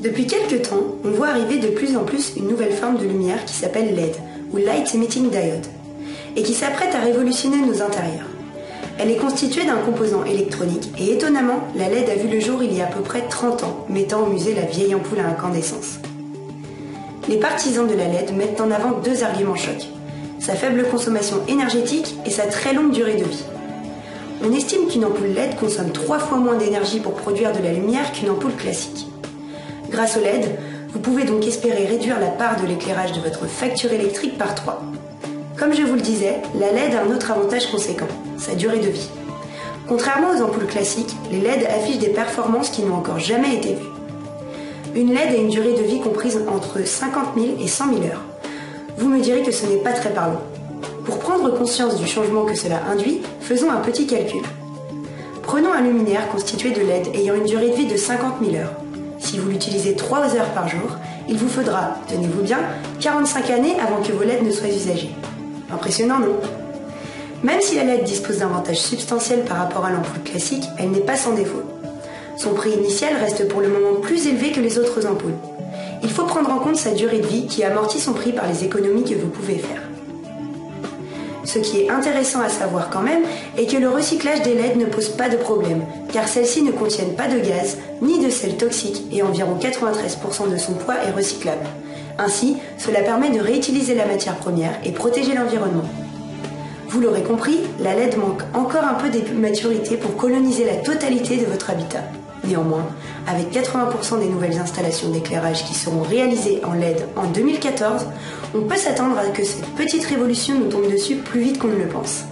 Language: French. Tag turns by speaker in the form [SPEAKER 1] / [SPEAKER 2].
[SPEAKER 1] Depuis quelques temps, on voit arriver de plus en plus une nouvelle forme de lumière qui s'appelle LED, ou Light Emitting Diode, et qui s'apprête à révolutionner nos intérieurs. Elle est constituée d'un composant électronique et étonnamment, la LED a vu le jour il y a à peu près 30 ans, mettant au musée la vieille ampoule à incandescence. Les partisans de la LED mettent en avant deux arguments chocs, sa faible consommation énergétique et sa très longue durée de vie. On estime qu'une ampoule LED consomme 3 fois moins d'énergie pour produire de la lumière qu'une ampoule classique. Grâce au LED, vous pouvez donc espérer réduire la part de l'éclairage de votre facture électrique par 3. Comme je vous le disais, la LED a un autre avantage conséquent, sa durée de vie. Contrairement aux ampoules classiques, les LED affichent des performances qui n'ont encore jamais été vues. Une LED a une durée de vie comprise entre 50 000 et 100 000 heures. Vous me direz que ce n'est pas très parlant. Pour prendre conscience du changement que cela induit, faisons un petit calcul. Prenons un luminaire constitué de LED ayant une durée de vie de 50 000 heures. Si vous l'utilisez 3 heures par jour, il vous faudra, tenez-vous bien, 45 années avant que vos LED ne soient usagées. Impressionnant, non? Même si la LED dispose d'avantages substantiels par rapport à l'ampoule classique, elle n'est pas sans défaut. Son prix initial reste pour le moment plus élevé que les autres ampoules. Il faut prendre en compte sa durée de vie qui amortit son prix par les économies que vous pouvez faire. Ce qui est intéressant à savoir quand même est que le recyclage des LED ne pose pas de problème, car celles-ci ne contiennent pas de gaz ni de sels toxiques et environ 93% de son poids est recyclable. Ainsi, cela permet de réutiliser la matière première et protéger l'environnement. Vous l'aurez compris, la LED manque encore un peu de maturité pour coloniser la totalité de votre habitat. Néanmoins, avec 80% des nouvelles installations d'éclairage qui seront réalisées en LED en 2014, on peut s'attendre à ce que cette petite révolution nous tombe dessus plus vite qu'on ne le pense.